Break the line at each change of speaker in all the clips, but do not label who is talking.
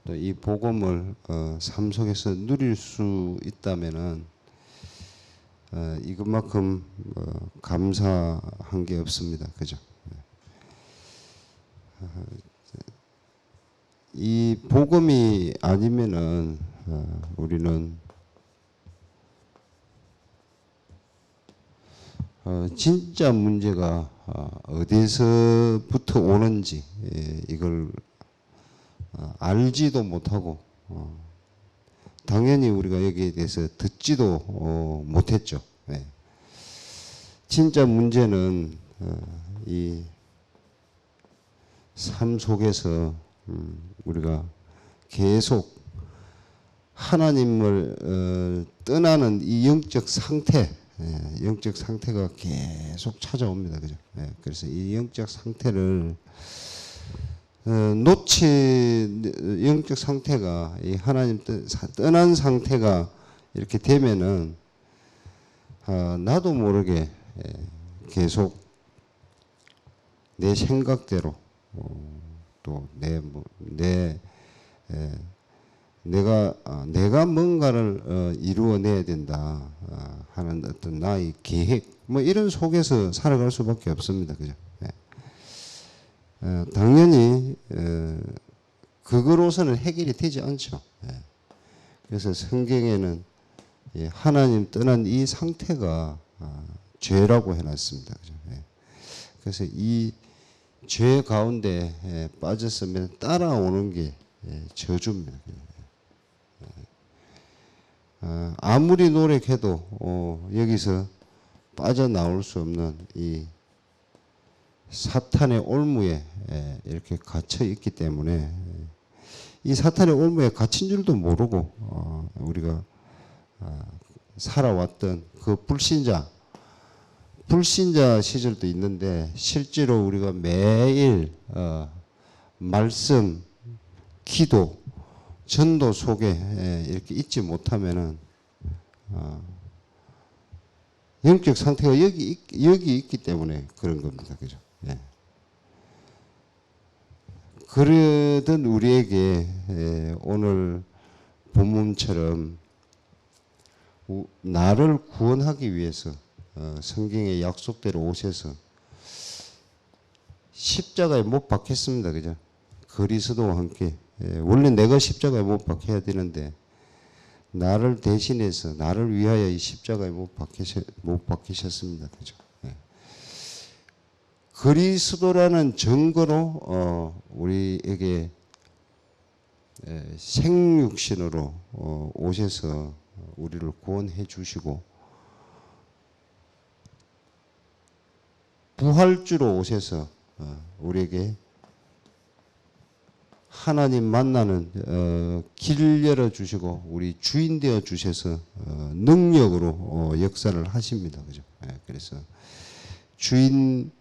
또 이 복음을 삶 속에서 누릴 수 있다면은 이것만큼 감사한 게 없습니다. 그죠? 이 복음이 아니면은 우리는 진짜 문제가 어디서부터 오는지 이걸 알지도 못하고 당연히 우리가 여기에 대해서 듣지도 못했죠. 네. 진짜 문제는 이 삶 속에서 우리가 계속 하나님을 떠나는 이 영적 상태가 계속 찾아옵니다. 그죠? 네. 그래서 이 영적 상태를 영적 상태가 이 하나님 떠난 상태가 이렇게 되면은 나도 모르게 계속 내 생각대로 또 내가 뭔가를 이루어내야 된다 하는 어떤 나의 계획 뭐 이런 속에서 살아갈 수밖에 없습니다. 그죠? 당연히 그거로서는 해결이 되지 않죠. 그래서 성경에는 하나님 떠난 이 상태가 죄라고 해놨습니다. 그죠? 그래서 이 죄 가운데 빠졌으면 따라오는 게 저주입니다. 아무리 노력해도 여기서 빠져나올 수 없는 이 사탄의 올무에 이렇게 갇혀 있기 때문에 이 사탄의 올무에 갇힌 줄도 모르고 우리가 살아왔던 그 불신자 시절도 있는데 실제로 우리가 매일 말씀, 기도, 전도 속에 이렇게 있지 못하면은 영적 상태가 여기 있기 때문에 그런 겁니다. 그죠? 예. 그러던 우리에게 오늘 본문처럼 나를 구원하기 위해서 성경의 약속대로 오셔서 십자가에 못 박혔습니다. 그죠? 그리스도와 함께 원래 내가 십자가에 못 박혀야 되는데 나를 대신해서 나를 위하여 이 십자가에 못 박히셨습니다. 그죠? 그리스도라는 증거로 우리에게 생육신으로 오셔서 우리를 구원해 주시고 부활주로 오셔서 우리에게 하나님 만나는 길을 열어주시고 우리 주인 되어 주셔서 능력으로 역사를 하십니다. 그죠? 그래서 주인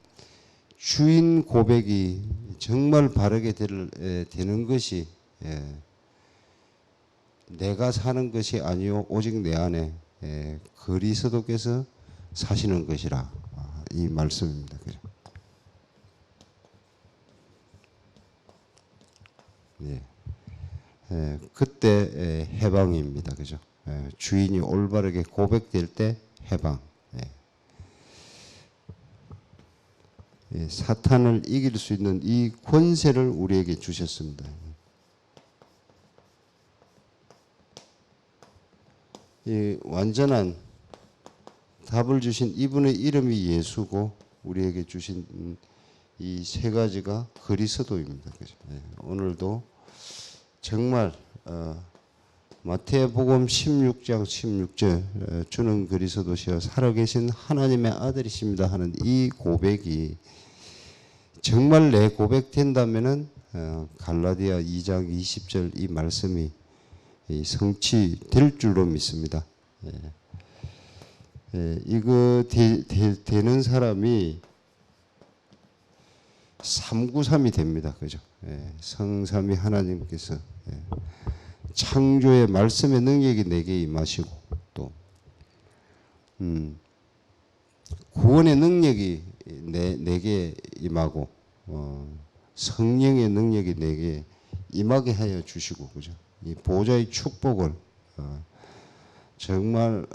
고백이 정말 바르게 되는 것이 내가 사는 것이 아니요 오직 내 안에 그리스도께서 사시는 것이라 이 말씀입니다. 그죠? 예. 그때 해방입니다. 그죠? 주인이 올바르게 고백될 때 해방. 사탄을 이길 수 있는 이 권세를 우리에게 주셨습니다. 이 완전한 답을 주신 이분의 이름이 예수고 우리에게 주신 이 세 가지가 그리스도입니다. 그죠? 오늘도 정말 마태복음 16장 16절 주는 그리스도시여 살아계신 하나님의 아들이십니다 하는 이 고백이 정말 내 고백 된다면은 갈라디아 2장 20절 이 말씀이 성취될 줄로 믿습니다. 이거 되는 사람이 393이 됩니다. 그죠? 성삼위 하나님께서 창조의 말씀의 능력이 내게 임하시고 또 구원의 능력이 내게 임하고 성령의 능력이 내게 임하게 하여 주시고, 그죠? 이 보좌의 축복을 정말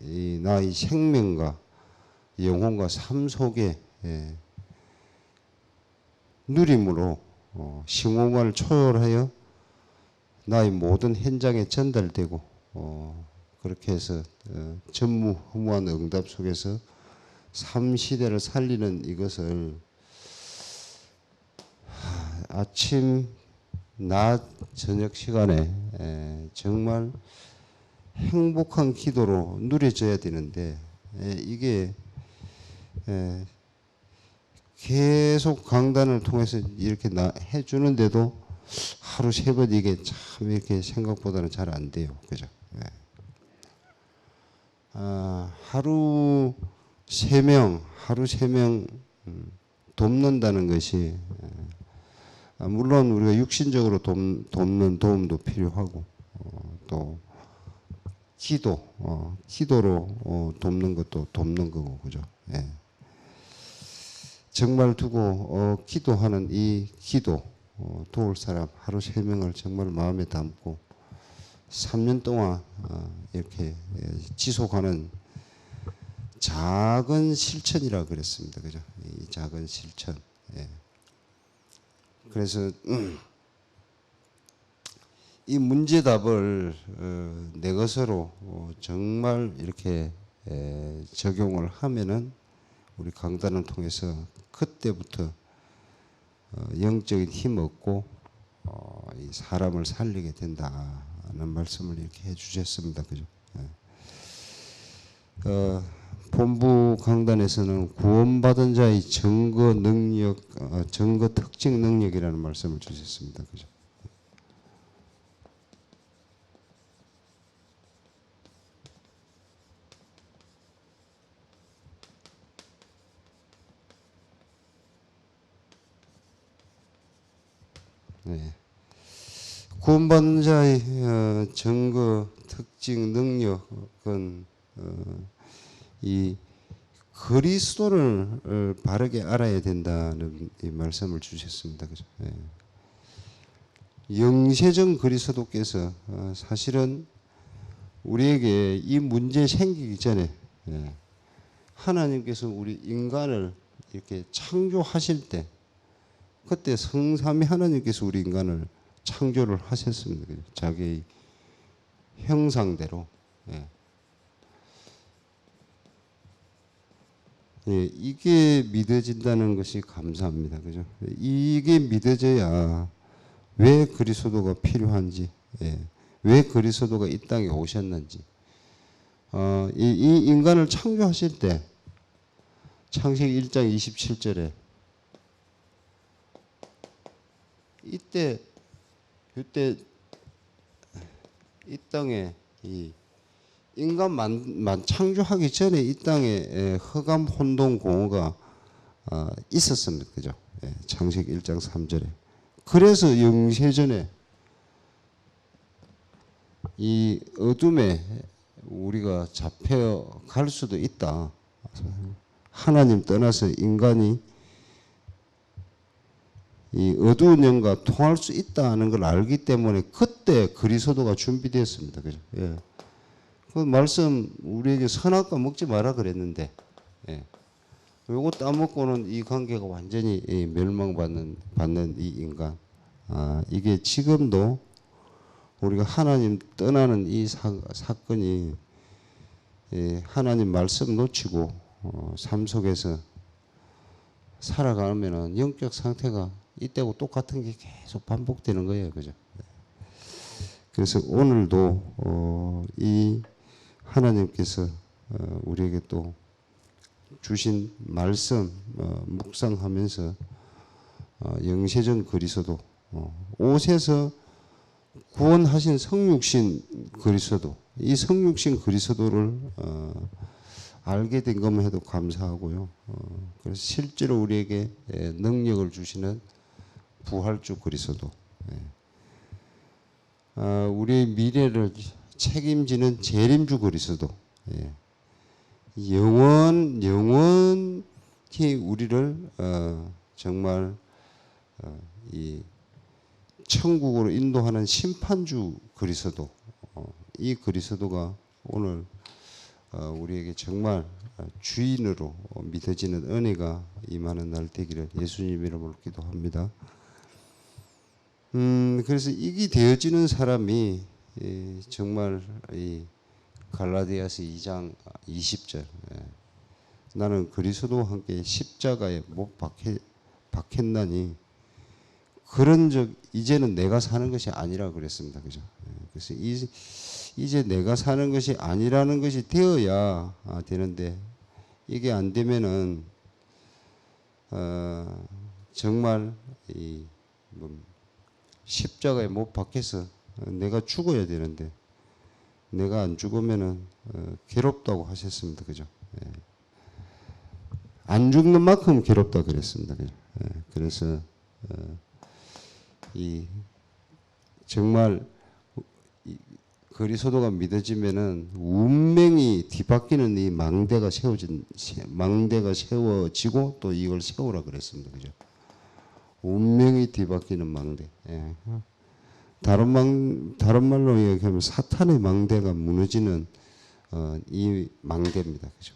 이 나의 생명과 영혼과 삶 속에 누림으로 싱공간을 초월하여 나의 모든 현장에 전달되고 그렇게 해서 전무후무한 응답 속에서 삶 시대를 살리는 이것을 아침, 낮, 저녁 시간에 정말 행복한 기도로 누려져야 되는데 이게 계속 강단을 통해서 이렇게 해주는데도 하루 세 번 이게 참 이렇게 생각보다는 잘 안 돼요. 그죠? 하루 세 명 돕는다는 것이 물론 우리가 육신적으로 돕는 도움도 필요하고 또 기도로 돕는 것도 돕는 거고, 그죠? 정말 두고 기도하는 이 기도 도울 사람 하루 세 명을 정말 마음에 담고 3년 동안 이렇게 지속하는 작은 실천이라 그랬습니다. 그죠? 이 작은 실천. 그래서 이 문제답을 내 것으로 정말 이렇게 적용을 하면은 우리 강단을 통해서 그때부터 영적인 힘 얻고 이 사람을 살리게 된다는 말씀을 이렇게 해주셨습니다. 그죠? 본부 강단에서는 구원받은 자의 증거 능력, 증거 특징 능력이라는 말씀을 주셨습니다. 그죠? 네. 구원받은 자의 증거 특징 능력은 이 그리스도를 바르게 알아야 된다는 이 말씀을 주셨습니다. 그죠? 영세전 그리스도께서 사실은 우리에게 이 문제 생기기 전에 하나님께서 우리 인간을 이렇게 창조하실 때 그때 성삼위 하나님께서 우리 인간을 창조를 하셨습니다. 자기의 형상대로. 이게 믿어진다는 것이 감사합니다. 그죠? 이게 믿어져야 왜 그리스도가 필요한지, 왜 그리스도가 이 땅에 오셨는지. 이 인간을 창조하실 때 창세기 1장 27절에 그때 이 땅에 이 인간만 창조하기 전에 이 땅에 흑암 혼돈 공허가 있었습니다. 그죠? 창세기 1장 3절에. 그래서 영세전에 이 어둠에 우리가 잡혀갈 수도 있다. 하나님 떠나서 인간이 이 어두운 영과 통할 수 있다는 걸 알기 때문에 그때 그리스도가 준비되었습니다. 그죠? 그 말씀 우리에게 선악과 먹지 마라 그랬는데 요거 따먹고는 이 관계가 완전히 멸망받는 이 인간. 이게 지금도 우리가 하나님 떠나는 이 사건이 하나님 말씀 놓치고 삶 속에서 살아가면은 영적 상태가 이때하고 똑같은 게 계속 반복되는 거예요. 그죠? 그래서 오늘도 이 하나님께서 우리에게 또 주신 말씀 묵상하면서 영세전 그리스도 옷에서 구원하신 성육신 그리스도 이 성육신 그리스도를 알게 된 것만 해도 감사하고요. 그래서 실제로 우리에게 능력을 주시는 부활주 그리스도 우리의 미래를 책임지는 재림주 그리스도 영원히 우리를 정말 이 천국으로 인도하는 심판주 그리스도, 이 그리스도가 오늘 우리에게 정말 주인으로 믿어지는 은혜가 임하는 날 되기를 예수님 이름으로 기도합니다. 그래서 이게 되어지는 사람이 정말 이 갈라디아서 2장 20절, 나는 그리스도와 함께 십자가에 못 박혔나니 그런 적 이제는 내가 사는 것이 아니라 그랬습니다. 그죠? 그래서 이제 내가 사는 것이 아니라는 것이 되어야 되는데 이게 안 되면은 정말 이 십자가에 못 박혀서 내가 죽어야 되는데 내가 안 죽으면은 괴롭다고 하셨습니다. 그죠? 안 죽는 만큼 괴롭다 그랬습니다. 그죠? 그래서 이 정말 그리스도가 믿어지면은 운명이 뒤바뀌는 이 망대가 세워지고 또 이걸 세우라 그랬습니다. 그죠? 운명이 뒤바뀌는 망대. 다른 말로 얘기하면 사탄의 망대가 무너지는 이 망대입니다. 그죠?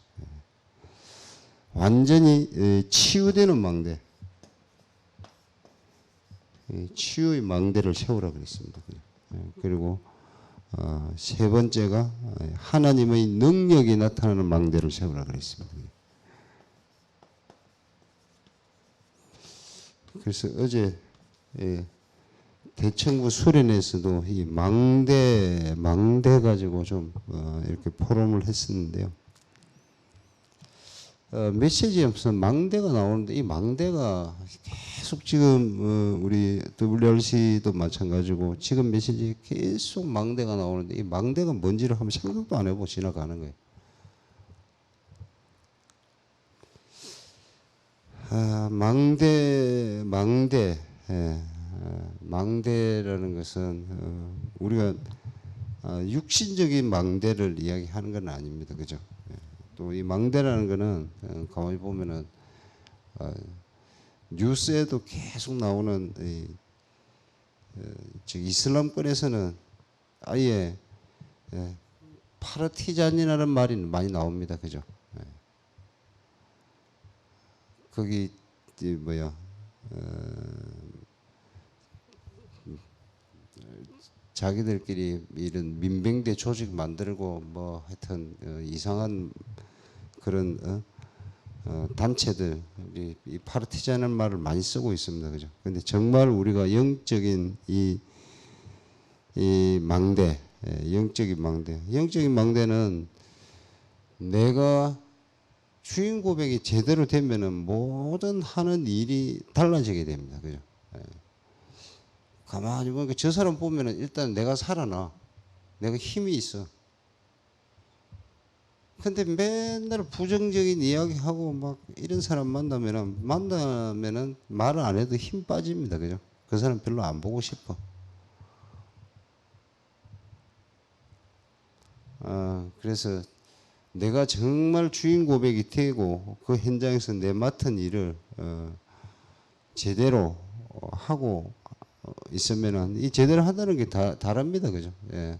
완전히 치유되는 망대. 치유의 망대를 세우라 그랬습니다. 그리고 세 번째가 하나님의 능력이 나타나는 망대를 세우라 그랬습니다. 그래서 어제 대청부 수련회에서도 이 망대 가지고 좀 이렇게 포럼을 했었는데요. 메시지에 무슨 망대가 나오는데 이 망대가 계속 지금 우리 WRC도 마찬가지고 지금 메시지에 계속 망대가 나오는데 이 망대가 뭔지를 한번 생각도 안 해보고 지나가는 거예요. 망대라는 것은 우리가 육신적인 망대를 이야기하는 건 아닙니다. 그죠? 또 이 망대라는 거는 가만히 보면은 뉴스에도 계속 나오는 이슬람권에서는 아예 파르티잔이라는 말이 많이 나옵니다. 그죠? 거기 자기들끼리 이런 민병대 조직 만들고 뭐 하여튼 이상한 그런 단체들 이 파르티자는 말을 많이 쓰고 있습니다. 그죠? 근데 정말 우리가 영적인 이 망대, 영적인 망대는 내가 주인 고백이 제대로 되면은 모든 하는 일이 달라지게 됩니다. 그죠? 가만히 보니까 저 사람 보면은 일단 내가 살아나. 내가 힘이 있어. 근데 맨날 부정적인 이야기하고 막 이런 사람 만나면은 말을 안 해도 힘 빠집니다. 그죠? 그 사람 별로 안 보고 싶어. 그래서 내가 정말 주인 고백이 되고 그 현장에서 내 맡은 일을 제대로 하고 있으면은 이 제대로 한다는 게 다릅니다. 그죠? 예.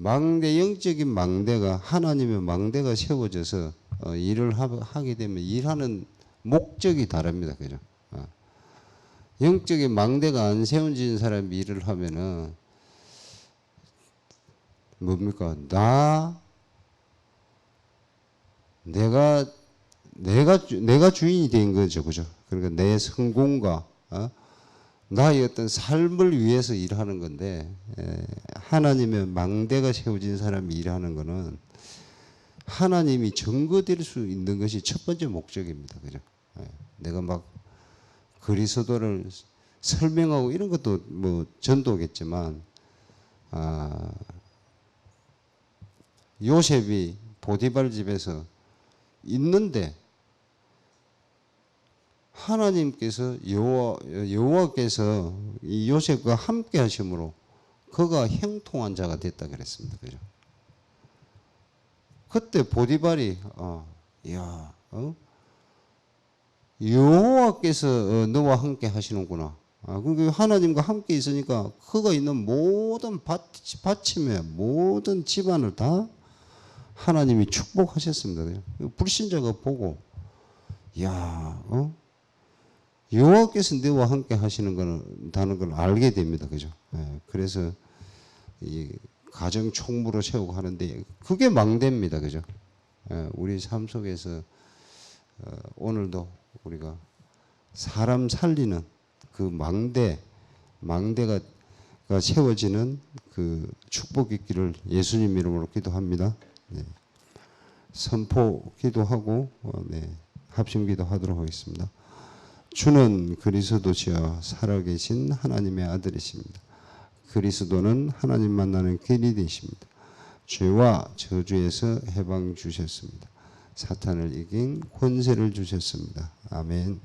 영적인 망대가 하나님의 망대가 세워져서 일을 하게 되면 일하는 목적이 다릅니다. 그죠? 영적인 망대가 안 세워진 사람이 일을 하면은 뭡니까? 내가 주인이 된 거죠. 그죠? 그러니까 내 성공과 나의 어떤 삶을 위해서 일하는 건데 하나님의 망대가 세워진 사람이 일하는 거는 하나님이 증거될 수 있는 것이 첫 번째 목적입니다. 그죠? 내가 막 그리스도를 설명하고 이런 것도 뭐 전도겠지만 요셉이 보디발 집에서 있는데 하나님께서 여호와께서 이 요셉과 함께 하심으로 그가 형통한 자가 됐다 그랬습니다. 그죠? 그때 보디발이 여호와께서 너와 함께 하시는구나. 그러니까 하나님과 함께 있으니까 그가 있는 모든 받침에 모든 집안을 다 하나님이 축복하셨습니다. 불신자가 보고, 야, 여호와께서 너와 함께 하시는 거다는 걸 알게 됩니다. 그죠? 그래서 이 가정 총무로 세우고 하는데 그게 망대입니다. 그죠? 우리 삶 속에서 오늘도 우리가 사람 살리는 그 망대가 세워지는 그 축복 있기를 예수님 이름으로 기도합니다. 네. 선포 기도하고 합심 기도하도록 하겠습니다. 주는 그리스도시여 살아계신 하나님의 아들이십니다. 그리스도는 하나님 만나는 길이 되십니다. 죄와 저주에서 해방 주셨습니다. 사탄을 이긴 권세를 주셨습니다. 아멘.